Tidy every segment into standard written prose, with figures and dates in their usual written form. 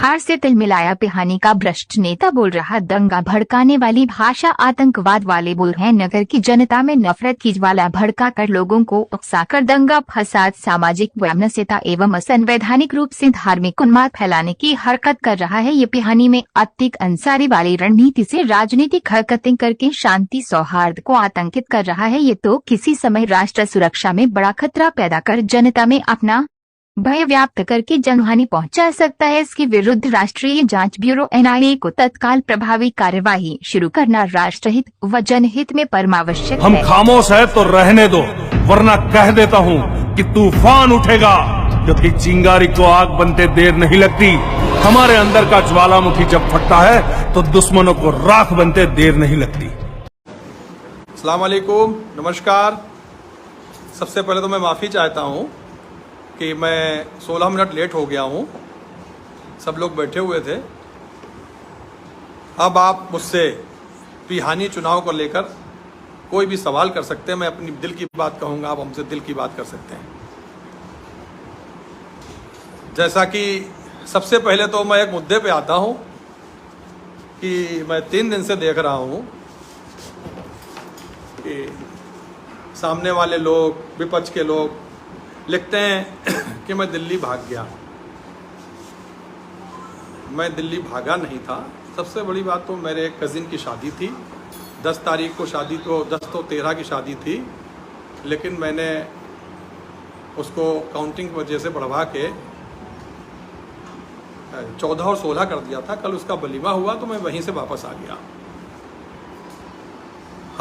बिहार से तिल मिलाया पिहानी का भ्रष्ट नेता बोल रहा दंगा भड़काने वाली भाषा आतंकवाद वाले बोल हैं। नगर की जनता में नफरत की ज्वाला भड़का कर लोगों को उकसाकर दंगा फसाद सामाजिक वैमनस्यता एवं असंवैधानिक रूप से धार्मिक उन्माद फैलाने की हरकत कर रहा है। ये पिहानी में अतिक अंसारी वाली रणनीति से राजनीतिक हरकतें करके शांति सौहार्द को आतंकित कर रहा है। ये तो किसी समय राष्ट्र सुरक्षा में बड़ा खतरा पैदा कर जनता में अपना भय व्याप्त करके जनहानि पहुंचा सकता है। इसके विरुद्ध राष्ट्रीय जांच ब्यूरो NIA को तत्काल प्रभावी कार्यवाही शुरू करना राष्ट्रहित व जनहित में परमावश्यक है। हम खामोश है तो रहने दो, वरना कह देता हूँ कि तूफान उठेगा, क्योंकि चिंगारी को आग बनते देर नहीं लगती। हमारे अंदर का ज्वालामुखी जब फटता है तो दुश्मनों को राख बनते देर नहीं लगती। अस्सलाम वालेकुम, नमस्कार। सबसे पहले तो मैं माफ़ी चाहता हूँ कि मैं 16 मिनट लेट हो गया हूँ। सब लोग बैठे हुए थे। अब आप मुझसे पिहानी चुनाव को लेकर कोई भी सवाल कर सकते हैं। मैं अपनी दिल की बात कहूँगा, आप हमसे दिल की बात कर सकते हैं। जैसा कि सबसे पहले तो मैं एक मुद्दे पे आता हूँ कि मैं 3 दिन से देख रहा हूँ कि सामने वाले लोग, विपक्ष के लोग लिखते हैं कि मैं दिल्ली भाग गया। मैं दिल्ली भागा नहीं था। सबसे बड़ी बात तो मेरे एक कज़िन की शादी थी, 10 तारीख को शादी, तो 10 तो 13 की शादी थी, लेकिन मैंने उसको काउंटिंग की वजह से बढ़वा के 14 और 16 कर दिया था। कल उसका वलीमा हुआ तो मैं वहीं से वापस आ गया।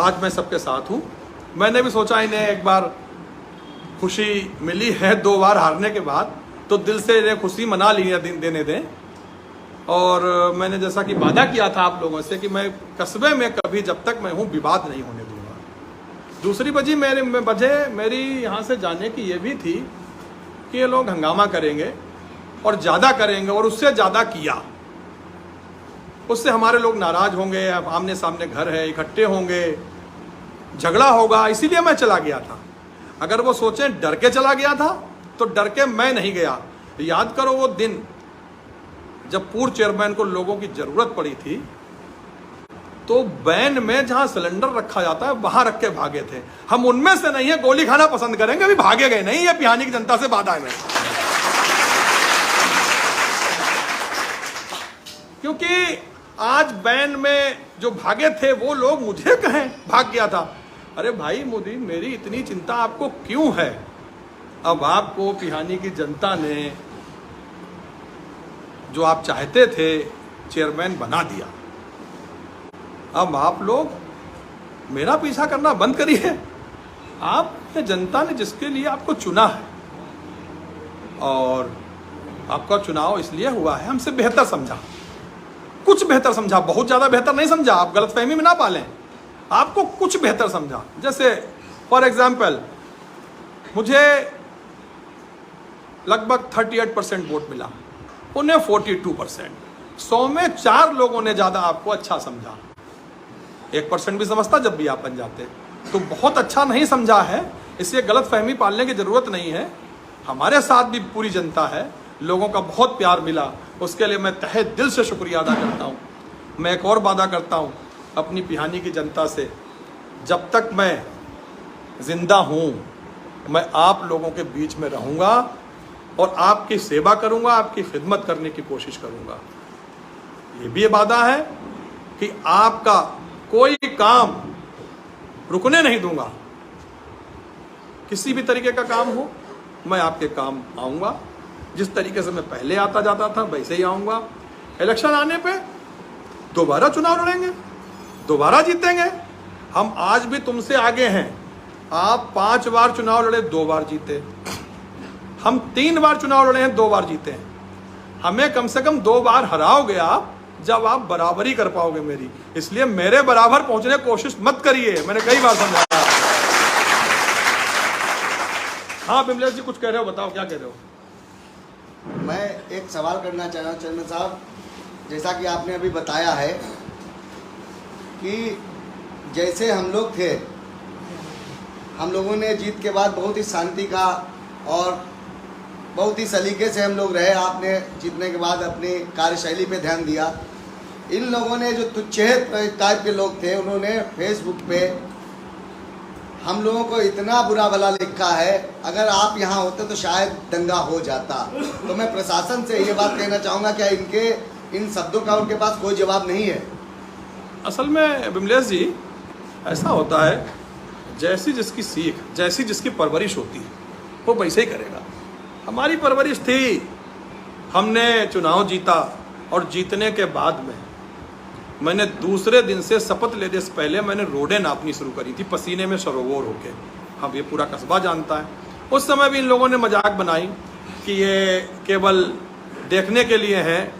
आज मैं सबके साथ हूँ। मैंने भी सोचा इन्हें एक बार खुशी मिली है 2 बार हारने के बाद, तो दिल से इन्हें खुशी मना ली देने दें। और मैंने जैसा कि वादा किया था आप लोगों से कि मैं कस्बे में कभी, जब तक मैं हूँ, विवाद नहीं होने दूंगा। दूसरी वजह मेरी यहाँ से जाने की ये भी थी कि ये लोग हंगामा करेंगे और ज़्यादा करेंगे, और उससे ज़्यादा किया। उससे हमारे लोग नाराज़ होंगे, आमने सामने घर है, इकट्ठे होंगे, झगड़ा होगा। इसीलिए मैं चला गया था। अगर वो सोचें डर के चला गया था तो डर के मैं नहीं गया। याद करो वो दिन जब पूर्व चेयरमैन को लोगों की जरूरत पड़ी थी, तो वैन में जहां सिलेंडर रखा जाता है वहां रख के भागे थे। हम उनमें से नहीं है, गोली खाना पसंद करेंगे, अभी भागे गए नहीं। ये पिहानी की जनता से वादा है मैं। क्योंकि आज वैन में जो भागे थे वो लोग मुझे कहें भाग गया था। अरे भाई मोदी, मेरी इतनी चिंता आपको क्यों है? अब आपको पिहानी की जनता ने जो आप चाहते थे चेयरमैन बना दिया। अब आप लोग मेरा पीछा करना बंद करिए। आपने, जनता ने जिसके लिए आपको चुना है, और आपका चुनाव इसलिए हुआ है, हमसे बेहतर समझा, कुछ बेहतर समझा, बहुत ज्यादा बेहतर नहीं समझा। आप गलतफहमी में ना पालें। आपको कुछ बेहतर समझा। जैसे फॉर एग्जाम्पल, मुझे लगभग 38% वोट मिला, उन्हें 42%। 100 में 4 लोगों ने ज्यादा आपको अच्छा समझा। 1% भी समझता जब भी आप बन जाते, तो बहुत अच्छा नहीं समझा है। इसलिए गलतफहमी पालने की जरूरत नहीं है। हमारे साथ भी पूरी जनता है, लोगों का बहुत प्यार मिला, उसके लिए मैं तहे दिल से शुक्रिया अदा करता हूँ। मैं एक और वादा करता हूँ अपनी पिहानी की जनता से, जब तक मैं जिंदा हूँ मैं आप लोगों के बीच में रहूँगा और आपकी सेवा करूँगा, आपकी खिदमत करने की कोशिश करूँगा। ये भी वादा है कि आपका कोई काम रुकने नहीं दूंगा। किसी भी तरीके का काम हो, मैं आपके काम आऊँगा। जिस तरीके से मैं पहले आता जाता था वैसे ही आऊँगा। इलेक्शन आने पे दोबारा चुनाव लड़ेंगे, दोबारा जीतेंगे। हम आज भी तुमसे आगे हैं। आप 5 बार चुनाव लड़े, 2 बार जीते। हम 3 बार चुनाव लड़े हैं, 2 बार जीते हैं। हमें कम से कम 2 बार हराओगे आप, जब आप बराबरी कर पाओगे मेरी। इसलिए मेरे बराबर पहुंचने की कोशिश मत करिए। मैंने कई बार समझाया। हाँ बिमलेश जी, कुछ कह रहे हो, बताओ क्या कह रहे हो? मैं एक सवाल करना चाह रहा हूँ चेयरमैन साहब। जैसा कि आपने अभी बताया है कि जैसे हम लोग थे, हम लोगों ने जीत के बाद बहुत ही शांति का और बहुत ही सलीके से हम लोग रहे। आपने जीतने के बाद अपनी कार्यशैली पे ध्यान दिया। इन लोगों ने जो तुच्छेद टाइप के लोग थे, उन्होंने फेसबुक पे हम लोगों को इतना बुरा भला लिखा है, अगर आप यहाँ होते तो शायद दंगा हो जाता। तो मैं प्रशासन से ये बात कहना चाहूँगा, क्या इनके इन शब्दों का उनके पास कोई जवाब नहीं है? असल में विमलेश जी, ऐसा होता है, जैसी जिसकी सीख, जैसी जिसकी परवरिश होती है, वो वैसे ही करेगा। हमारी परवरिश थी, हमने चुनाव जीता और जीतने के बाद में मैंने दूसरे दिन से शपथ लेने से पहले मैंने रोडें नापनी शुरू करी थी, पसीने में सरोवर होके। हम ये पूरा कस्बा जानता है। उस समय भी इन लोगों ने मजाक बनाई कि ये केवल देखने के लिए हैं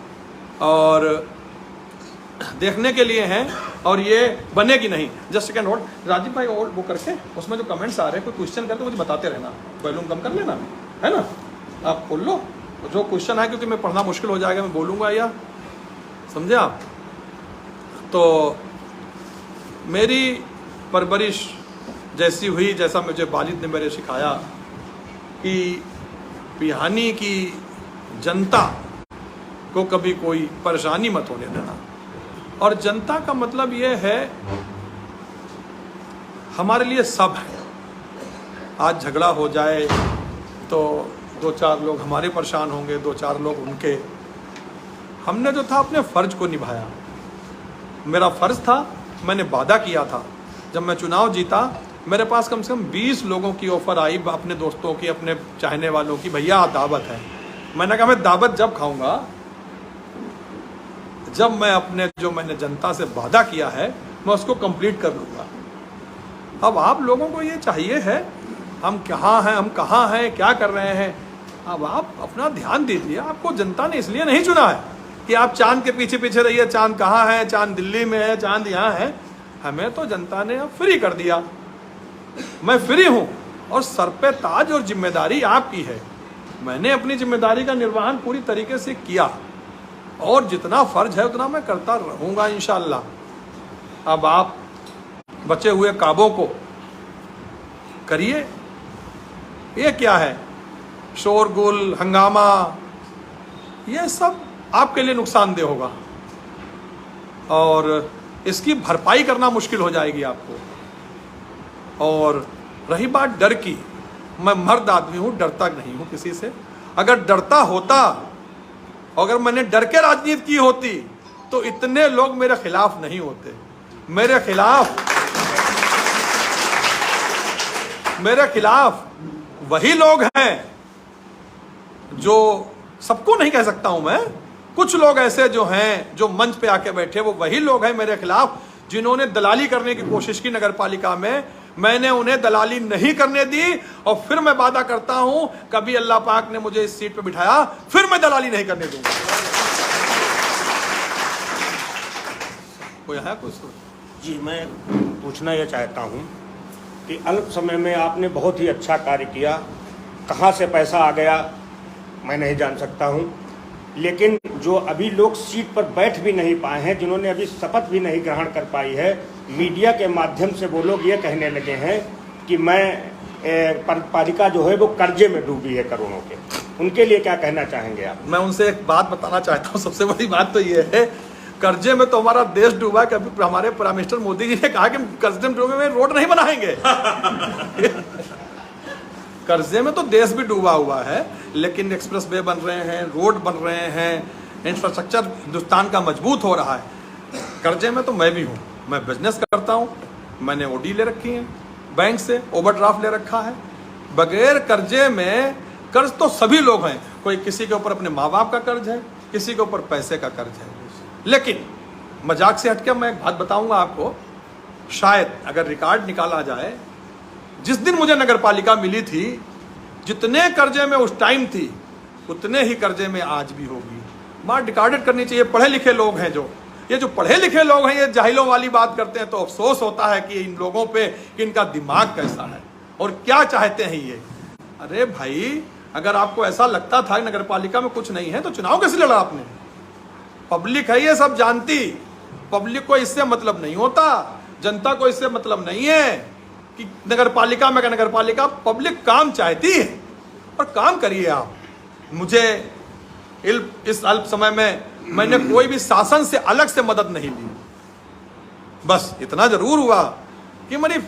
और देखने के लिए हैं और ये बनेगी नहीं। जस्ट सेकंड होल्ड, राजीव भाई और वो करके उसमें जो कमेंट्स आ रहे हैं, कोई क्वेश्चन करते मुझे बताते रहना, वॉल्यूम कम कर लेना, है ना, आप बोल लो जो क्वेश्चन है, क्योंकि मैं पढ़ना मुश्किल हो जाएगा, मैं बोलूँगा या समझे आप। तो मेरी परवरिश जैसी हुई, जैसा मुझे वालिद ने मेरे सिखाया कि पिहानी की जनता को कभी कोई परेशानी मत होने देना। और जनता का मतलब ये है, हमारे लिए सब है। आज झगड़ा हो जाए तो 2-4 लोग हमारे परेशान होंगे, 2-4 लोग उनके। हमने जो था अपने फर्ज को निभाया। मेरा फर्ज था, मैंने वादा किया था। जब मैं चुनाव जीता, मेरे पास कम से कम 20 लोगों की ऑफर आई, अपने दोस्तों की, अपने चाहने वालों की, भैया दावत है। मैंने कहा मैं दावत जब खाऊंगा जब मैं अपने जो मैंने जनता से वादा किया है मैं उसको कंप्लीट कर लूँगा। अब आप लोगों को ये चाहिए है, हम कहाँ हैं, हम कहाँ हैं, क्या कर रहे हैं। अब आप अपना ध्यान दीजिए। आपको जनता ने इसलिए नहीं चुना है कि आप चांद के पीछे पीछे रहिए, चांद कहाँ है, चांद दिल्ली में है, चांद यहाँ है। हमें तो जनता ने अब फ्री कर दिया। मैं फ्री हूँ और सर पे ताज और जिम्मेदारी आपकी है। मैंने अपनी जिम्मेदारी का निर्वहन पूरी तरीके से किया और जितना फर्ज है उतना मैं करता रहूँगा इंशाअल्लाह। अब आप बचे हुए कामों को करिए। ये क्या है, शोरगुल, हंगामा, ये सब आपके लिए नुकसानदेह होगा और इसकी भरपाई करना मुश्किल हो जाएगी आपको। और रही बात डर की, मैं मर्द आदमी हूं, डरता नहीं हूं किसी से। अगर डरता होता, अगर मैंने डर के राजनीति की होती तो इतने लोग मेरे खिलाफ नहीं होते। मेरे खिलाफ वही लोग हैं जो, सबको नहीं कह सकता हूं मैं, कुछ लोग ऐसे जो हैं जो मंच पे आके बैठे, वो वही लोग हैं मेरे खिलाफ जिन्होंने दलाली करने की कोशिश की नगरपालिका में। मैंने उन्हें दलाली नहीं करने दी और फिर मैं वादा करता हूं, कभी अल्लाह पाक ने मुझे इस सीट पे बिठाया फिर मैं दलाली नहीं करने दूंगा। कोई है कुछ? जी, मैं पूछना यह चाहता हूं कि अल्प समय में आपने बहुत ही अच्छा कार्य किया। कहां से पैसा आ गया मैं नहीं जान सकता हूं, लेकिन जो अभी लोग सीट पर बैठ भी नहीं पाए हैं, जिन्होंने अभी शपथ भी नहीं ग्रहण कर पाई है, मीडिया के माध्यम से वो लोग ये कहने लगे हैं कि पालिका जो है वो कर्जे में डूबी है करोड़ों के। उनके लिए क्या कहना चाहेंगे आप? मैं उनसे एक बात बताना चाहता हूँ। सबसे बड़ी बात तो ये है, कर्जे में तो हमारा देश डूबा है। कभी हमारे प्राइम मिनिस्टर मोदी जी ने कहा कि कर्जे में डूबे में रोड नहीं बनाएंगे। कर्जे में तो देश भी डूबा हुआ है, लेकिन एक्सप्रेस वे बन रहे हैं, रोड बन रहे हैं, इंफ्रास्ट्रक्चर हिंदुस्तान का मजबूत हो रहा है। कर्जे में तो मैं भी हूँ, मैं बिजनेस करता हूँ, मैंने ओडी ले रखी है, बैंक से ओवरड्राफ्ट ले रखा है। बगैर कर्जे में, कर्ज तो सभी लोग हैं, कोई किसी के ऊपर अपने माँ बाप का कर्ज है, किसी के ऊपर पैसे का कर्ज है। लेकिन मजाक से हटके मैं एक बात बताऊंगा आपको, शायद अगर रिकॉर्ड निकाला जाए, जिस दिन मुझे नगरपालिका मिली थी, जितने कर्जे में उस टाइम थी उतने ही कर्जे में आज भी होगी। बात रिकॉर्डेड करनी चाहिए। पढ़े लिखे लोग हैं जो पढ़े लिखे लोग हैं, ये जाहिलों वाली बात करते हैं, तो अफसोस होता है कि इन लोगों पे कि इनका दिमाग कैसा है और क्या चाहते हैं ये। अरे भाई, अगर आपको ऐसा लगता था कि नगरपालिका में कुछ नहीं है तो चुनाव कैसे लड़ा आपने? पब्लिक है ये सब जानती, पब्लिक को इससे मतलब नहीं होता, जनता को इससे मतलब नहीं है कि नगरपालिका में नगरपालिका। पब्लिक काम चाहती है और काम करिए आप। मुझे इस अल्प समय में मैंने कोई भी शासन से अलग से मदद नहीं ली। बस इतना जरूर हुआ कि मेरी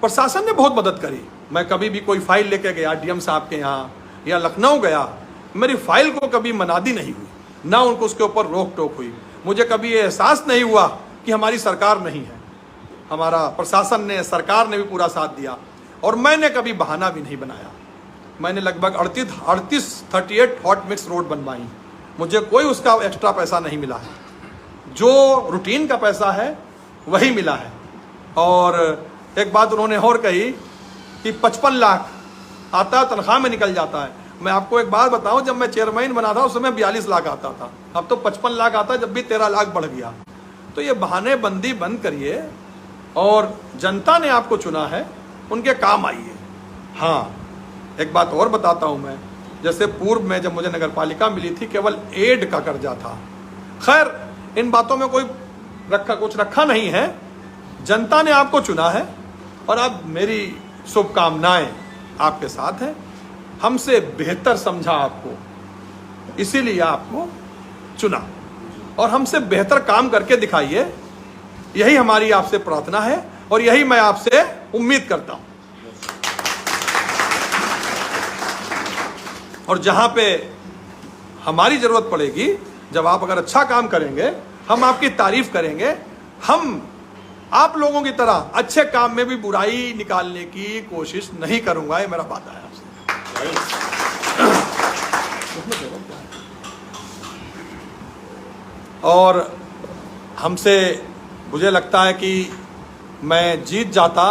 प्रशासन ने बहुत मदद करी। मैं कभी भी कोई फाइल लेके गया डीएम साहब के यहाँ या लखनऊ गया, मेरी फाइल को कभी मनादी नहीं हुई, ना उनको उसके ऊपर रोक टोक हुई। मुझे कभी ये एहसास नहीं हुआ कि हमारी सरकार नहीं है। हमारा प्रशासन ने, सरकार ने भी पूरा साथ दिया और मैंने कभी बहाना भी नहीं बनाया। मैंने लगभग 38 हॉट मिक्स रोड बनवाई, मुझे कोई उसका एक्स्ट्रा पैसा नहीं मिला है, जो रूटीन का पैसा है वही मिला है। और एक बात उन्होंने और कही कि 55 लाख आता है, तनख्वाह में निकल जाता है। मैं आपको एक बात बताऊं, जब मैं चेयरमैन बना था उस समय 42 लाख आता था, अब तो 55 लाख आता है, जब भी 13 लाख बढ़ गया। तो ये बहाने बंदी बंद करिए और जनता ने आपको चुना है, उनके काम आइए। हाँ, एक बात और बताता हूं मैं, जैसे पूर्व में जब मुझे नगर पालिका मिली थी केवल एड का कर्जा था। खैर, इन बातों में कोई कुछ रखा नहीं है, जनता ने आपको चुना है और अब मेरी शुभकामनाएं आपके साथ हैं। हमसे बेहतर समझा आपको, इसीलिए आपको चुना और हमसे बेहतर काम करके दिखाइए, यही हमारी आपसे प्रार्थना है और यही मैं आपसे उम्मीद करता हूं। और जहां पे हमारी जरूरत पड़ेगी, जब आप अगर अच्छा काम करेंगे, हम आपकी तारीफ करेंगे। हम आप लोगों की तरह अच्छे काम में भी बुराई निकालने की कोशिश नहीं करूंगा, ये मेरा वादा है आपसे। और हमसे मुझे लगता है कि मैं जीत जाता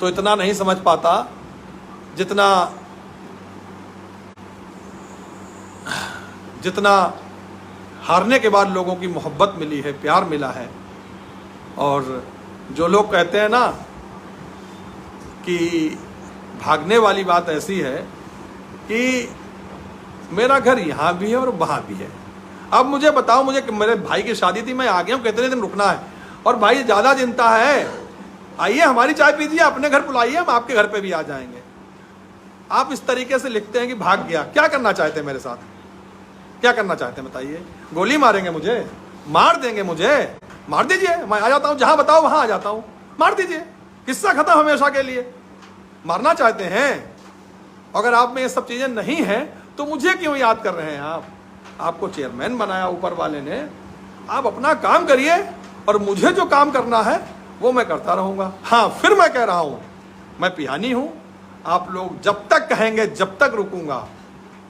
तो इतना नहीं समझ पाता जितना हारने के बाद लोगों की मोहब्बत मिली है, प्यार मिला है। और जो लोग कहते हैं ना कि भागने वाली बात ऐसी है कि मेरा घर यहाँ भी है और वहाँ भी है। अब मुझे बताओ, मुझे मेरे भाई की शादी थी, मैं आ गया हूँ, कितने दिन रुकना है? और भाई ज़्यादा चिंता है, आइए हमारी चाय पीजिए, अपने घर बुलाइए, हम आपके घर पे भी आ जाएंगे। आप इस तरीके से लिखते हैं कि भाग गया। क्या करना चाहते हैं मेरे साथ? क्या करना चाहते हैं बताइए? गोली मारेंगे मुझे? मार देंगे मुझे? मार दीजिए, मैं आ जाता हूं, जहां बताओ वहां आ जाता हूं, मार दीजिए, किस्सा खत्म हमेशा के लिए। मारना चाहते हैं? अगर आप में ये सब चीजें नहीं हैं तो मुझे क्यों याद कर रहे हैं आप? आपको चेयरमैन बनाया ऊपर वाले ने, आप अपना काम करिए और मुझे जो काम करना है वो मैं करता रहूंगा। हाँ, फिर मैं कह रहा हूं, मैं पिहानी हूं, आप लोग जब तक कहेंगे जब तक रुकूंगा।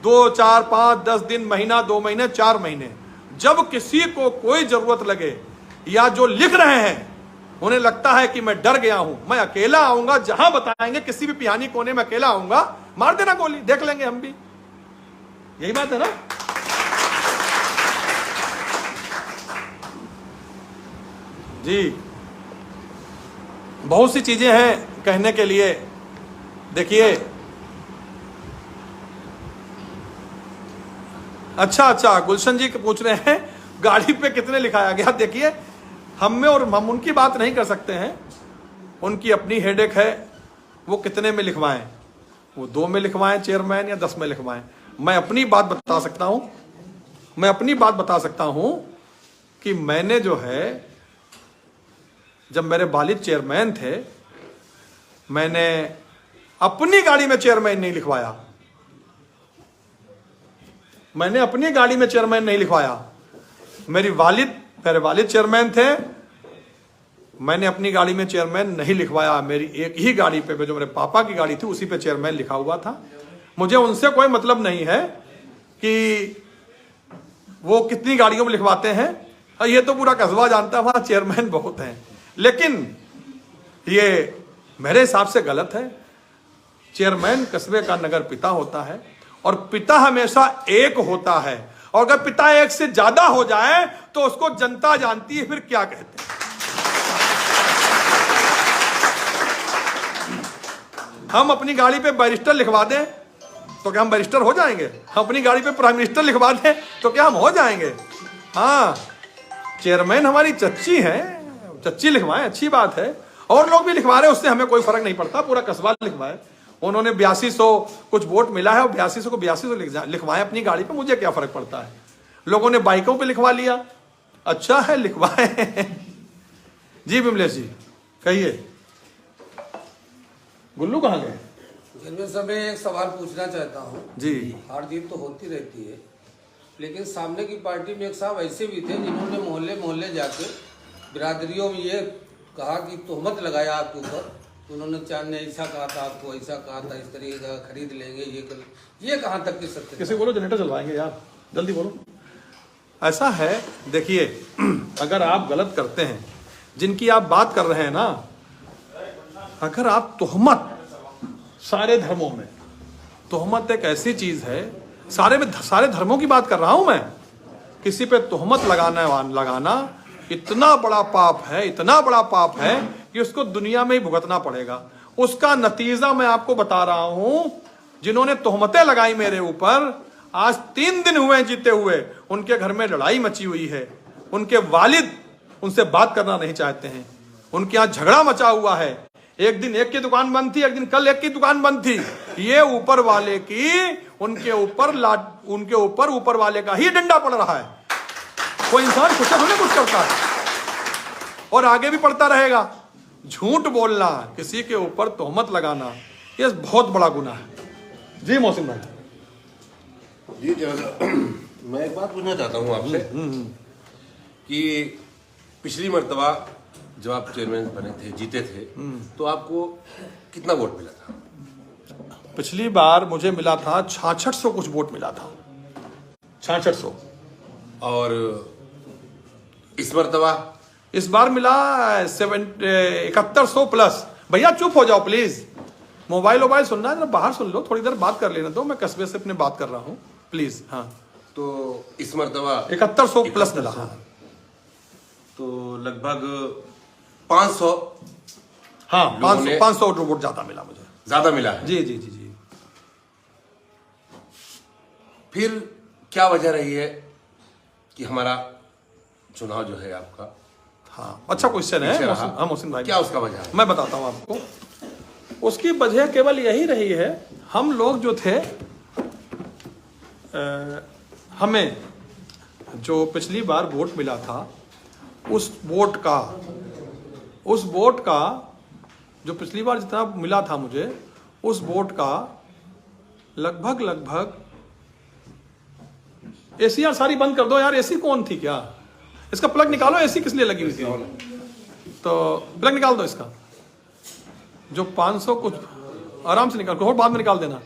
2, 4, 5, 10 दिन, महीना, 2 महीने, 4 महीने, जब किसी को कोई जरूरत लगे या जो लिख रहे हैं उन्हें लगता है कि मैं डर गया हूं, मैं अकेला आऊंगा, जहां बताएंगे किसी भी पिहानी कोने में अकेला आऊंगा, मार देना गोली, देख लेंगे हम भी। यही बात है ना? जी, बहुत सी चीजें हैं कहने के लिए। देखिए, अच्छा, गुलशन जी पूछ रहे हैं गाड़ी पे कितने लिखाया गया। देखिए, हम उनकी बात नहीं कर सकते हैं, उनकी अपनी हेडेक है, वो कितने में लिखवाएं, वो 2 में लिखवाएं चेयरमैन या 10 में लिखवाएं। मैं अपनी बात बता सकता हूं कि मैंने जो है, जब मेरे वालिद चेयरमैन थे, मैंने अपनी गाड़ी में चेयरमैन नहीं लिखवाया। मैंने अपनी गाड़ी में चेयरमैन नहीं लिखवाया। मेरे वालिद चेयरमैन थे, मैंने अपनी गाड़ी में चेयरमैन नहीं लिखवाया। मेरी एक ही गाड़ी पे, जो मेरे पापा की गाड़ी थी, उसी पे चेयरमैन लिखा हुआ था। मुझे उनसे कोई मतलब नहीं है कि वो कितनी गाड़ियों में लिखवाते हैं, और ये तो पूरा कस्बा जानता है, वहां चेयरमैन बहुत हैं। लेकिन ये मेरे हिसाब से गलत है। चेयरमैन कस्बे का नगर पिता होता है और पिता हमेशा एक होता है, और अगर पिता एक से ज्यादा हो जाए तो उसको जनता जानती है फिर क्या कहते हैं। हम अपनी गाड़ी पे बैरिस्टर लिखवा दें तो क्या हम बैरिस्टर हो जाएंगे? हम अपनी गाड़ी पे प्राइम मिनिस्टर लिखवा दें तो क्या हम हो जाएंगे? हाँ, चेयरमैन हमारी चच्ची है, चच्ची लिखवाएं, अच्छी बात है। और लोग भी लिखवा रहे, उससे हमें कोई फर्क नहीं पड़ता, पूरा कस्बा लिखवाए। उन्होंने 8200 कुछ वोट मिला है और 8200 को 8200 लिखवाएं अपनी गाड़ी पे, मुझे क्या फर्क पड़ता है। लोगों ने बाइकों पे लिखवा लिया, अच्छा है लिखवाएं। जी विमलेश जी कहिए। गुल्लू कहाँ गए? चेयरमैन साहब मैं एक सवाल पूछना चाहता हूँ जी। हार जीत तो होती रहती है, लेकिन सामने की पार्टी में एक साहब ऐसे भी थे जिन्होंने मोहल्ले मोहल्ले जाके बिरादरियों में ये कहा कि तोहमत लगाया आपके ऊपर, उन्होंने चांद ने ऐसा कहा था, आपको ऐसा कहा था, इस तरीके का खरीद लेंगे, ये कहाँ तक की सत्य? किसी बोलो जनरेटर चलवाएंगे यार, जल्दी बोलो। ऐसा है, देखिए अगर आप गलत करते हैं, जिनकी आप बात कर रहे हैं ना, अगर आप तोहमत, सारे धर्मों में तोहमत एक ऐसी चीज है, सारे धर्मों की बात कर रहा हूं मैं, किसी पे तोहमत लगाना इतना बड़ा पाप है, इतना बड़ा पाप है कि उसको दुनिया में ही भुगतना पड़ेगा। उसका नतीजा मैं आपको बता रहा हूं, जिन्होंने तोहमतें लगाई मेरे ऊपर, आज 3 दिन हुए जीते हुए, उनके घर में लड़ाई मची हुई है, उनके वालिद उनसे बात करना नहीं चाहते हैं, उनके यहाँ झगड़ा मचा हुआ है। एक दिन एक की दुकान बंद थी, एक दिन कल एक की दुकान बंद थी। ये ऊपर वाले की उनके ऊपर ऊपर वाले का ही डंडा पड़ रहा है। कोई इंसान खुद से थोड़ी कुछ करता है और आगे भी पड़ता रहेगा। झूठ बोलना, किसी के ऊपर तोहमत लगाना, ये बहुत बड़ा गुनाह है। जी मोहसिन भाई। जी मैं एक बात पूछना चाहता हूँ आपसे कि पिछली मर्तबा जब आप चेयरमैन बने थे, जीते थे, तो आपको कितना वोट मिला था? पिछली बार मुझे मिला था 6600 कुछ वोट मिला था, 6600। और इस मर्तबा? इस बार मिला 7100 प्लस। भैया चुप हो जाओ प्लीज, मोबाइल सुनना है, बाहर सुन लो, थोड़ी देर बात कर लेना दो, मैं कस्बे से अपने बात कर रहा हूँ प्लीज। हाँ तो इस मर्तबा 7100 प्लस मिला। तो लगभग 500। हाँ 500 वोट ज्यादा मिला मुझे, ज्यादा मिला है। जी जी जी जी। फिर क्या वजह रही है कि हमारा चुनाव जो है आपका? हाँ अच्छा क्वेश्चन है मोहसिन भाई, क्या उसका वजह है? मैं बताता हूँ आपको। उसकी वजह केवल यही रही है, हम लोग जो थे, हमें जो पिछली बार वोट मिला था, उस वोट का जो पिछली बार जितना मिला था मुझे, उस वोट का लगभग एसी यार सारी बंद कर दो यार, एसी कौन थी क्या? इसका प्लग निकालो, एसी किस लिए लगी हुई थी? तो प्लग निकाल दो इसका। जो 500 कुछ आराम से निकाल, और बाद में निकाल देना।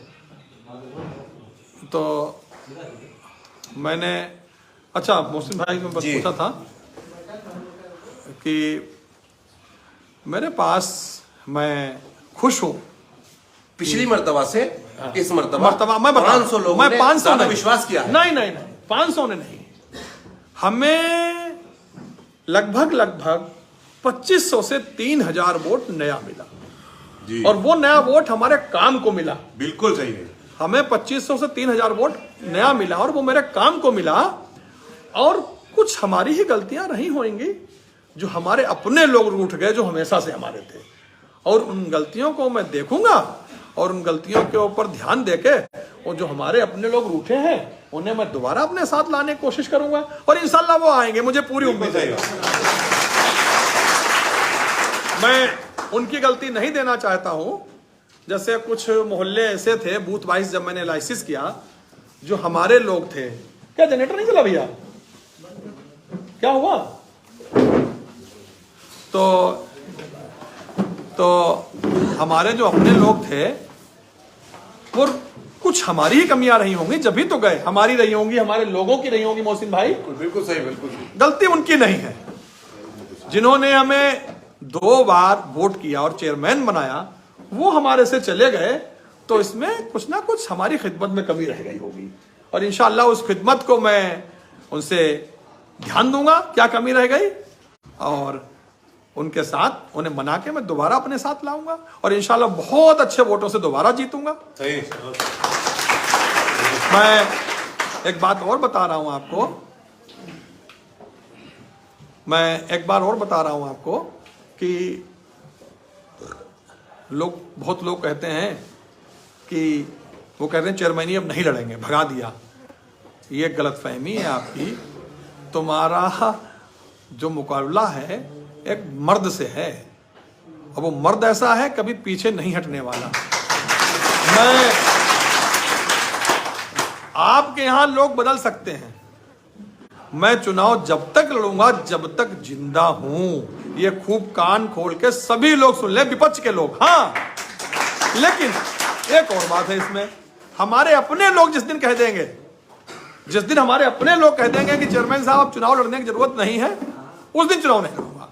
तो मैंने, अच्छा मोहसिन भाई में बस पूछा था कि मेरे पास, मैं खुश हूं पिछली मर्तबा से इस मर्तबा मैं बता 500 लोगों ने 500 ने विश्वास किया है। नहीं 500 ने नहीं, हमें लगभग 2500 से 3000 वोट नया मिला जी। और वो नया वोट हमारे काम को मिला। बिल्कुल सही है। हमें 2500 से 3000 वोट नया मिला और वो मेरे काम को मिला। और कुछ हमारी ही गलतियां रही होंगी, जो हमारे अपने लोग रूठ गए, जो हमेशा से हमारे थे, और उन गलतियों को मैं देखूंगा और उन गलतियों के ऊपर ध्यान देके, और जो हमारे अपने लोग रूठे हैं उन्हें मैं दोबारा अपने साथ लाने की कोशिश करूंगा, और इंशाल्लाह वो आएंगे, मुझे पूरी उम्मीद है। मैं उनकी गलती नहीं देना चाहता हूं। जैसे कुछ मोहल्ले ऐसे थे, बूथ वाइज जब मैंने एनालिसिस किया, जो हमारे लोग थे। क्या जनरेटर नहीं चला भैया? क्या हुआ? तो हमारे जो अपने लोग थे, वो कुछ हमारी ही कमियां रही होंगी, जब भी तो गए। हमारी रही होंगी, हमारे लोगों की रही होंगी मोहसिन भाई। बिल्कुल सही, बिल्कुल सही। गलती उनकी नहीं है। जिन्होंने हमें 2 बार वोट किया और चेयरमैन बनाया, वो हमारे से चले गए, तो इसमें कुछ ना कुछ हमारी खिदमत में कमी रह गई होगी, और इंशाअल्लाह उस खिदमत को मैं उनसे ध्यान दूंगा क्या कमी रह गई, और उनके साथ उन्हें मना के मैं दोबारा अपने साथ लाऊंगा, और इंशाअल्लाह बहुत अच्छे वोटों से दोबारा जीतूंगा। सही। मैं एक बात और बता रहा हूं आपको, कि बहुत लोग कहते हैं कि वो कह रहे हैं चेयरमैन अब नहीं लड़ेंगे, भगा दिया। ये गलतफहमी है आपकी। तुम्हारा जो मुकाबला है एक मर्द से है, और वो मर्द ऐसा है कभी पीछे नहीं हटने वाला। मैं आपके यहां लोग बदल सकते हैं, मैं चुनाव जब तक लड़ूंगा जब तक जिंदा हूं। ये खूब कान खोल के सभी लोग सुन ले, विपक्ष के लोग। हाँ, लेकिन एक और बात है इसमें, हमारे अपने लोग जिस दिन कह देंगे, जिस दिन हमारे अपने लोग कह देंगे कि चेयरमैन साहब अब चुनाव लड़ने की जरूरत नहीं है, उस दिन चुनाव नहीं लड़ूंगा।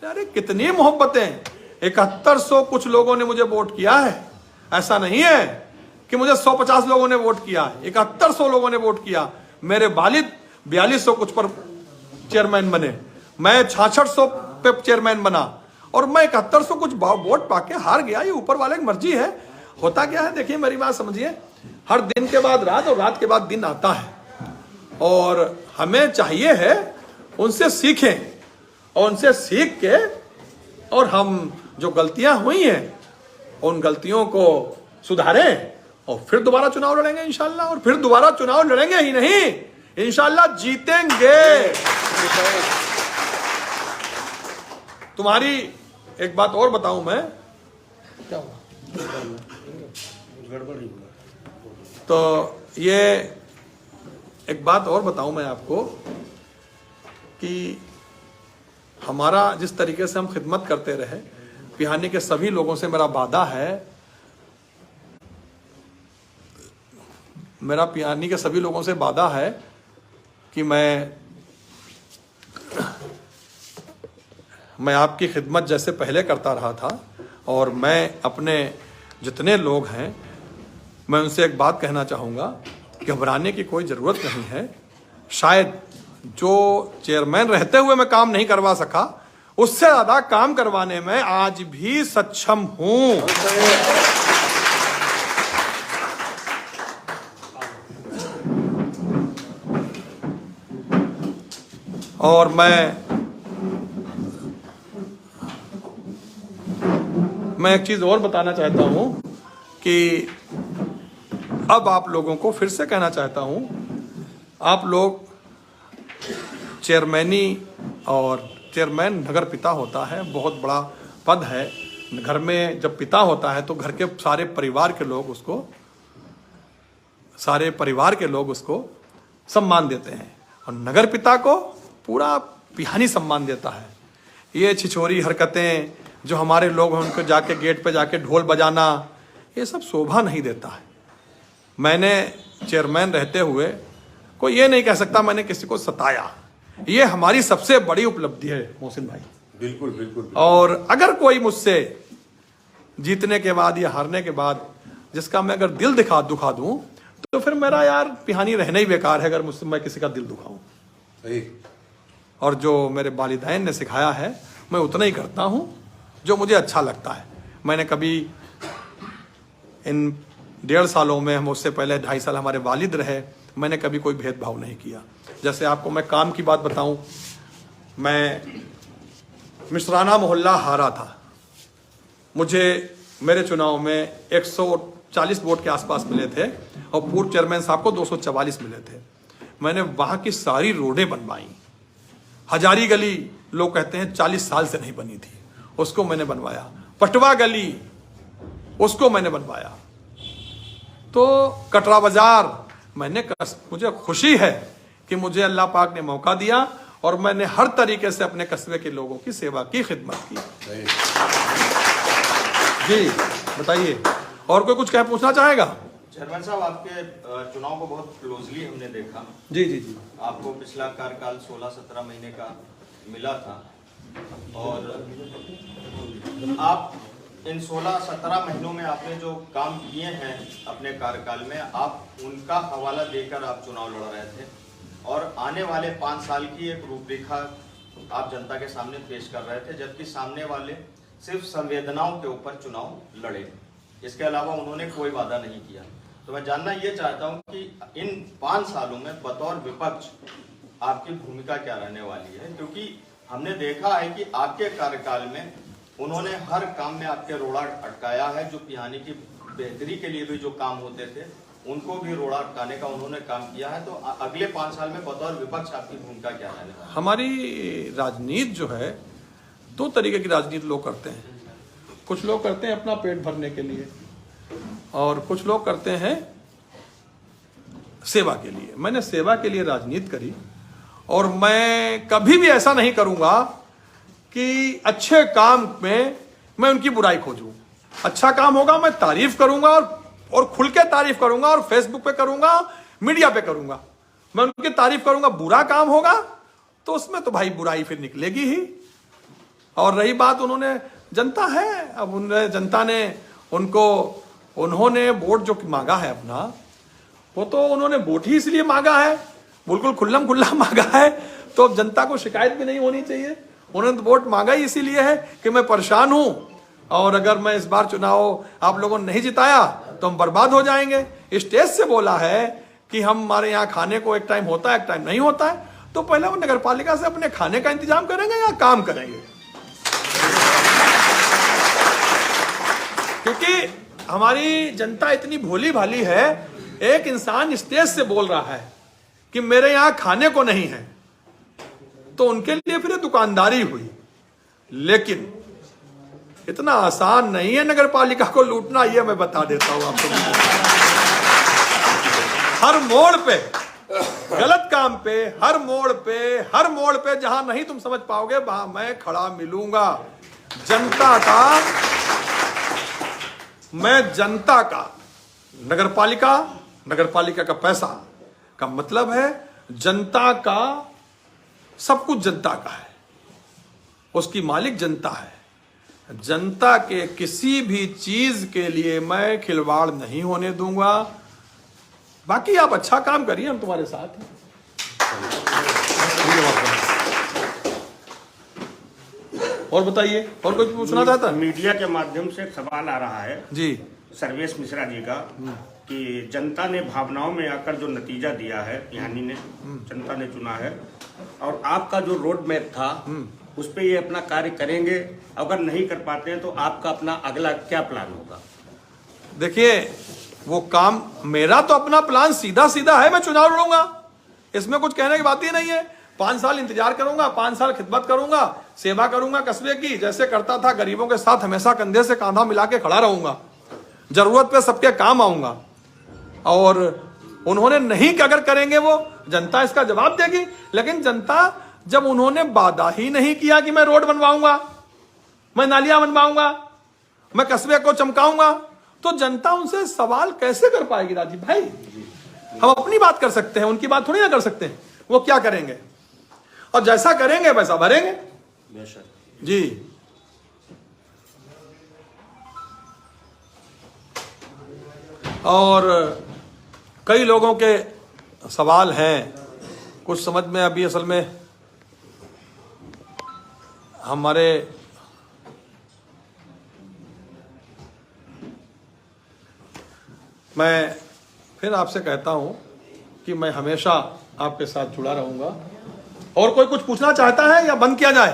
अरे कितनी मोहब्बतें, 7100 कुछ लोगों ने मुझे वोट किया है। ऐसा नहीं है कि मुझे 150 लोगों ने वोट किया, 7100 लोगों ने वोट किया। मेरे वालिद 4200 कुछ पर चेयरमैन बने, मैं 6600 पे चेयरमैन बना, और मैं 7100 कुछ वोट पाके हार गया। ये ऊपर वाले की मर्जी है। होता क्या है, देखिए मेरी बात समझिए, हर दिन के बाद रात और रात के बाद दिन आता है, और हमें चाहिए है उनसे सीखें, और उनसे सीख के और हम जो गलतियां हुई हैं उन गलतियों को सुधारें, और फिर दोबारा चुनाव लड़ेंगे इंशाल्लाह। और फिर दोबारा चुनाव लड़ेंगे ही नहीं, इंशाल्लाह जीतेंगे। तुम्हारी एक बात और बताऊं मैं, क्या हुआ? तो ये एक बात और बताऊं मैं आपको कि हमारा जिस तरीके से हम खिदमत करते रहे, पिहानी के सभी लोगों से मेरा वादा है, मेरा पिहानी के सभी लोगों से वादा है कि मैं आपकी खिदमत जैसे पहले करता रहा था, और मैं अपने जितने लोग हैं मैं उनसे एक बात कहना चाहूँगा, घबराने की कोई ज़रूरत नहीं है। शायद जो चेयरमैन रहते हुए मैं काम नहीं करवा सका, उससे ज़्यादा काम करवाने में आज भी सक्षम हूँ। और मैं एक चीज़ और बताना चाहता हूँ कि अब आप लोगों को फिर से कहना चाहता हूँ, आप लोग चेयरमैनी, और चेयरमैन नगर पिता होता है, बहुत बड़ा पद है। घर में जब पिता होता है तो घर के सारे परिवार के लोग उसको सम्मान देते हैं, और नगर पिता को पूरा पिहानी सम्मान देता है। ये छिछोरी हरकतें जो हमारे लोग हैं, उनको जाके गेट पे जाके ढोल बजाना, ये सब शोभा नहीं देता है। मैंने चेयरमैन रहते हुए कोई ये नहीं कह सकता मैंने किसी को सताया। ये हमारी सबसे बड़ी उपलब्धि है मोहसिन भाई। बिल्कुल बिल्कुल। और अगर कोई मुझसे जीतने के बाद या हारने के बाद जिसका मैं अगर दिल दुखा दूं, तो फिर मेरा यार पिहानी रहना ही बेकार है, अगर मुझसे मैं किसी का दिल दुखाऊं। सही। और जो मेरे वालिदैन ने सिखाया है मैं उतना ही करता हूं जो मुझे अच्छा लगता है। मैंने कभी इन 1.5 सालों में, मुझसे पहले 2.5 साल हमारे वालिद रहे, मैंने कभी कोई भेदभाव नहीं किया। जैसे आपको मैं काम की बात बताऊं, मैं मिश्राना मोहल्ला हारा था, मुझे मेरे चुनाव में 140 वोट के आसपास मिले थे, और पूर्व चेयरमैन साहब को 244 मिले थे। मैंने वहां की सारी रोडें बनवाई। हजारी गली लोग कहते हैं 40 साल से नहीं बनी थी, उसको मैंने बनवाया। पटवा गली, उसको मैंने बनवाया। तो कटरा बाजार मुझे खुशी है कि मुझे अल्लाह पाक ने मौका दिया, और मैंने हर तरीके से अपने कस्बे के लोगों की सेवा की, खिदमत की। जी बताइए, और कोई कुछ पूछना चाहेगा? चेयरमैन साहब, आपके चुनाव को बहुत क्लोजली हमने देखा। जी जी जी। आपको पिछला कार्यकाल 16-17 महीने का मिला था, और आप इन 16-17 महीनों में आपने जो काम किए हैं अपने कार्यकाल में, आप उनका हवाला देकर आप चुनाव लड़ रहे थे, और आने वाले 5 साल की एक रूपरेखा आप जनता के सामने पेश कर रहे थे, जबकि सामने वाले सिर्फ संवेदनाओं के ऊपर चुनाव लड़े, इसके अलावा उन्होंने कोई वादा नहीं किया। तो मैं जानना ये चाहता हूं कि इन 5 सालों में बतौर विपक्ष आपकी भूमिका क्या रहने वाली है, क्योंकि हमने देखा है कि आपके कार्यकाल में उन्होंने हर काम में आपके रोड़ा अटकाया है, जो पिहानी की बेहतरी के लिए भी जो काम होते थे उनको भी रोड़ा अटकाने का उन्होंने काम किया है। तो अगले 5 साल में बतौर विपक्ष आपकी भूमिका क्या रहने वाली है? हमारी राजनीति जो है, 2 तरीके की राजनीति लोग करते हैं। कुछ लोग करते हैं अपना पेट भरने के लिए और कुछ लोग करते हैं सेवा के लिए। मैंने सेवा के लिए राजनीति करी और मैं कभी भी ऐसा नहीं करूंगा कि अच्छे काम में मैं उनकी बुराई खोजूं। अच्छा काम होगा मैं तारीफ करूंगा और खुल के तारीफ करूंगा और फेसबुक पे करूंगा, मीडिया पे करूंगा, मैं उनकी तारीफ करूंगा। बुरा काम होगा तो उसमें तो भाई बुराई फिर निकलेगी ही। और रही बात, उन्होंने जनता है, अब जनता ने उन्होंने वोट जो मांगा है अपना, वो तो उन्होंने वोट ही इसलिए मांगा है, बिल्कुल खुल्लम खुल्ला मांगा है। तो अब जनता को शिकायत भी नहीं होनी चाहिए। उन्होंने तो वोट मांगा ही इसीलिए है कि मैं परेशान हूं और अगर मैं इस बार चुनाव आप लोगों ने नहीं जिताया तो हम बर्बाद हो जाएंगे। स्टेज से बोला है कि हमारे यहाँ खाने को एक टाइम होता है, एक टाइम नहीं होता है। तो पहले वो नगर पालिका से अपने खाने का इंतजाम करेंगे या काम करेंगे? क्योंकि हमारी जनता इतनी भोली भाली है, एक इंसान स्टेज से बोल रहा है कि मेरे यहां खाने को नहीं है, तो उनके लिए फिर दुकानदारी हुई। लेकिन इतना आसान नहीं है नगर पालिका को लूटना, ये मैं बता देता हूं आपको। हर मोड़ पे गलत काम पे, हर मोड़ पे जहां नहीं तुम समझ पाओगे वहां मैं खड़ा मिलूंगा। मैं जनता का, नगर पालिका का पैसा का मतलब है जनता का, सब कुछ जनता का है, उसकी मालिक जनता है। जनता के किसी भी चीज के लिए मैं खिलवाड़ नहीं होने दूंगा। बाकी आप अच्छा काम करिए, हम तुम्हारे साथ हैं। और बताइए, और कुछ पूछना चाहता? मीडिया के माध्यम से एक सवाल आ रहा है जी सर्वेश मिश्रा जी का कि जनता ने भावनाओं में आकर जो नतीजा दिया है, यानी ने जनता ने चुना है, और आपका जो रोड मैप था उस पे ये अपना कार्य करेंगे। अगर नहीं कर पाते हैं तो आपका अपना अगला क्या प्लान होगा? देखिए, वो काम, मेरा तो अपना प्लान सीधा है, मैं चुनाव लड़ूंगा, इसमें कुछ कहने की बात ही नहीं है। 5 साल इंतजार करूंगा, 5 साल खिदमत करूंगा, सेवा करूंगा कस्बे की, जैसे करता था। गरीबों के साथ हमेशा कंधे से कांधा मिला के खड़ा रहूंगा, जरूरत पे सबके काम आऊंगा। और उन्होंने नहीं अगर करेंगे वो, जनता इसका जवाब देगी। लेकिन जनता, जब उन्होंने वादा ही नहीं किया कि मैं रोड बनवाऊंगा, मैं नालियां बनवाऊंगा, मैं कस्बे को चमकाऊंगा, तो जनता उनसे सवाल कैसे कर पाएगी? राजीव भाई, हम अपनी बात कर सकते हैं, उनकी बात थोड़ी ना कर सकते हैं। वो क्या करेंगे और जैसा करेंगे वैसा भरेंगे जी। और कई लोगों के सवाल हैं, कुछ समझ में अभी असल में हमारे मैं फिर आपसे कहता हूं कि मैं हमेशा आपके साथ जुड़ा रहूंगा। और कोई कुछ पूछना चाहता है या बंद किया जाए?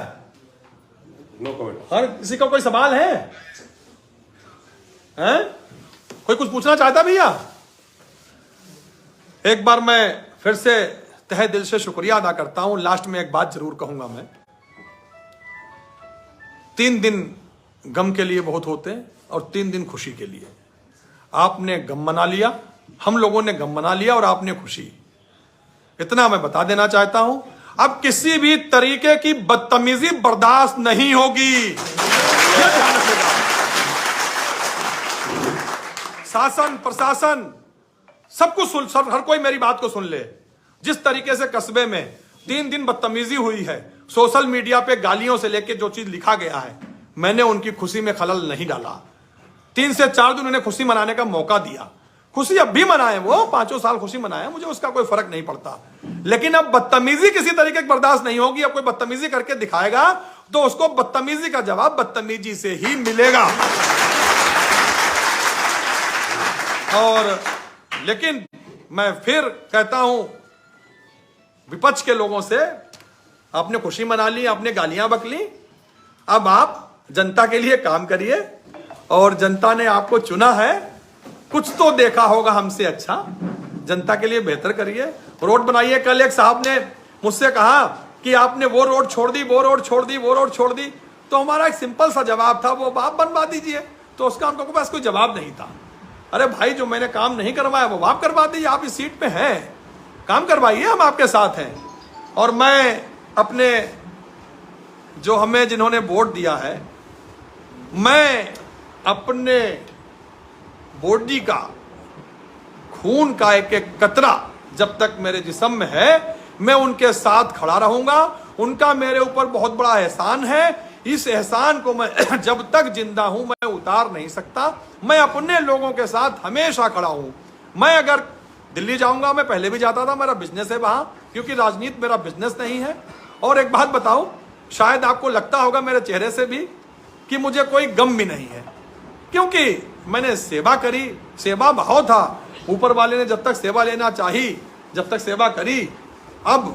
No comment. हर किसी का कोई सवाल है? कोई कुछ पूछना चाहता भैया? एक बार मैं फिर से तहे दिल से शुक्रिया अदा करता हूं। लास्ट में एक बात जरूर कहूंगा मैं, 3 दिन गम के लिए बहुत होते हैं और 3 दिन खुशी के लिए। आपने गम मना लिया, हम लोगों ने गम मना लिया और आपने खुशी। इतना मैं बता देना चाहता हूं, अब किसी भी तरीके की बदतमीजी बर्दाश्त नहीं होगी। शासन प्रशासन सब कुछ सुन, सब हर कोई मेरी बात को सुन ले। जिस तरीके से कस्बे में 3 दिन बदतमीजी हुई है, सोशल मीडिया पे गालियों से लेके जो चीज लिखा गया है, मैंने उनकी खुशी में खलल नहीं डाला। 3 से 4 दिन उन्हें खुशी मनाने का मौका दिया। खुशी अब भी मनाए, वो 5 साल खुशी मनाए, मुझे उसका कोई फर्क नहीं पड़ता। लेकिन अब बदतमीजी किसी तरीके की बर्दाश्त नहीं होगी। अब कोई बदतमीजी करके दिखाएगा तो उसको बदतमीजी का जवाब बदतमीजी से ही मिलेगा। और लेकिन मैं फिर कहता हूं विपक्ष के लोगों से, आपने खुशी मना ली, आपने गालियां बक ली, अब आप जनता के लिए काम करिए और जनता ने आपको चुना है कुछ तो देखा होगा हमसे अच्छा। जनता के लिए बेहतर करिए, रोड बनाइए। कल एक साहब ने मुझसे कहा कि आपने वो रोड छोड़ दी, वो रोड छोड़ दी, वो रोड छोड़ दी। तो हमारा एक सिंपल सा जवाब था, वो आप बनवा दीजिए। तो उसका उनके पास कोई जवाब नहीं था। अरे भाई, जो मैंने काम नहीं करवाया वो आप करवा दीजिए, आप इस सीट पे हैं, काम करवाइए, हम आपके साथ हैं। और मैं अपने जो हमें जिन्होंने वोट दिया है, मैं अपने बॉडी का खून का एक एक कतरा जब तक मेरे जिस्म में है, मैं उनके साथ खड़ा रहूंगा। उनका मेरे ऊपर बहुत बड़ा एहसान है। इस एहसान को मैं जब तक जिंदा हूं मैं उतार नहीं सकता। मैं अपने लोगों के साथ हमेशा खड़ा हूं। मैं अगर दिल्ली जाऊंगा, मैं पहले भी जाता था, मेरा बिजनेस है वहां, क्योंकि राजनीति मेरा बिजनेस नहीं है। और एक बात बताऊं, शायद आपको लगता होगा मेरे चेहरे से भी कि मुझे कोई गम भी नहीं है, क्योंकि मैंने सेवा करी, सेवा भाव था। ऊपर वाले ने जब तक सेवा लेना चाही, जब तक सेवा करी। अब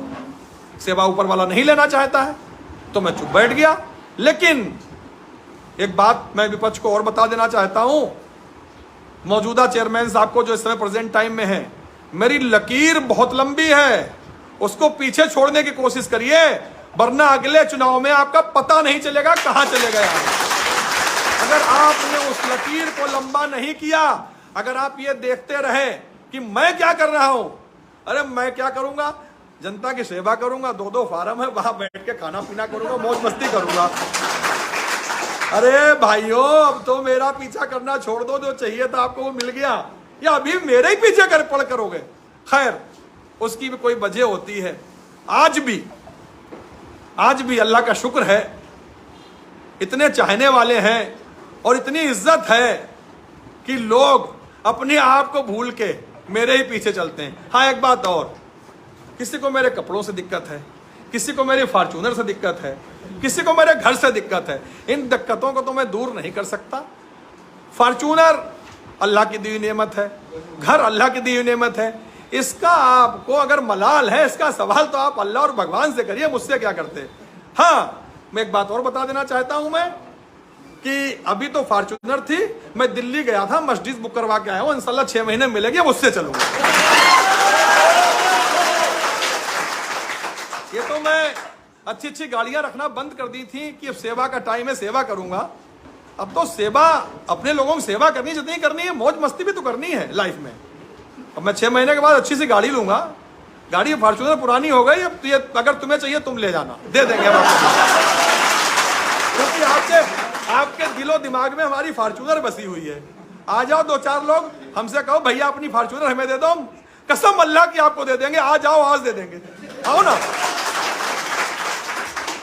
सेवा ऊपर वाला नहीं लेना चाहता है तो मैं चुप बैठ गया। लेकिन एक बात मैं विपक्ष को और बता देना चाहता हूं, मौजूदा चेयरमैन साहब को जो इस समय प्रेजेंट टाइम में है, मेरी लकीर बहुत लंबी है, उसको पीछे छोड़ने की कोशिश करिए, वरना अगले चुनाव में आपका पता नहीं चलेगा कहां चले गया। अगर आपने उस लकीर को लंबा नहीं किया, अगर आप ये देखते रहे कि मैं क्या कर रहा हूं, अरे मैं क्या करूंगा, जनता की सेवा करूंगा, 2-2 फार्म है, वहां बैठ के खाना पीना करूंगा, मौज मस्ती करूंगा। अरे भाइयों, अब तो मेरा पीछा करना छोड़ दो, जो चाहिए था आपको वो मिल गया, या अभी मेरे ही पीछे कर पड़ करोगे। खैर, उसकी भी कोई वजह होती है। आज भी अल्लाह का शुक्र है, इतने चाहने वाले हैं और इतनी इज्जत है कि लोग अपने आप को भूल के मेरे ही पीछे चलते हैं। हाँ, एक बात और, किसी को मेरे कपड़ों से दिक्कत है, किसी को मेरी फॉर्च्यूनर से दिक्कत है, किसी को मेरे घर से दिक्कत है। इन दिक्कतों को तो मैं दूर नहीं कर सकता। फॉर्च्यूनर अल्लाह की दी हुई नेमत है, घर अल्लाह की दी हुई नेमत है। इसका आपको अगर मलाल है, इसका सवाल तो आप अल्लाह और भगवान से करिए, मुझसे क्या करते। हाँ, मैं एक बात और बता देना चाहता हूं मैं कि अभी तो फॉर्च्यूनर थी, मैं दिल्ली गया था, मर्सिडीज बुक करवा के आया हूं, इंशाल्लाह 6 महीने मिलेगी, उससे चलूंगा। ये तो मैं अच्छी गाड़ियां रखना बंद कर दी थी कि अब सेवा का टाइम है, सेवा करूंगा। अब तो सेवा, अपने लोगों की सेवा करनी जितनी करनी है, मौज मस्ती भी तो करनी है लाइफ में। अब मैं 6 महीने के बाद अच्छी सी गाड़ी लूंगा। गाड़ी फॉर्च्यूनर पुरानी हो गई, अब ये अगर तुम्हें चाहिए तुम ले जाना, दे देंगे हम आपको, क्योंकि आपके दिलो दिमाग में हमारी फॉर्च्यूनर बसी हुई है। आ जाओ 2-4 लोग, हमसे कहो भैया अपनी फॉर्च्यूनर हमें दे दो, कसम अल्लाह की आपको दे देंगे। आ जाओ, आज दे देंगे, आओ ना।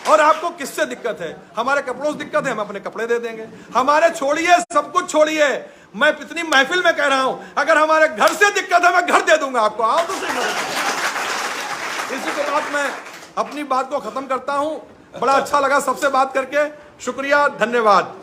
और आपको किससे दिक्कत है? हमारे कपड़ों से दिक्कत है, हम अपने कपड़े दे देंगे। हमारे छोड़िए, सब कुछ छोड़िए, मैं इतनी महफिल में कह रहा हूं, अगर हमारे घर से दिक्कत है मैं घर दे दूंगा आपको, आओ तो सही। इसी के बाद मैं अपनी बात को खत्म करता हूं। बड़ा अच्छा लगा सबसे बात करके, शुक्रिया, धन्यवाद।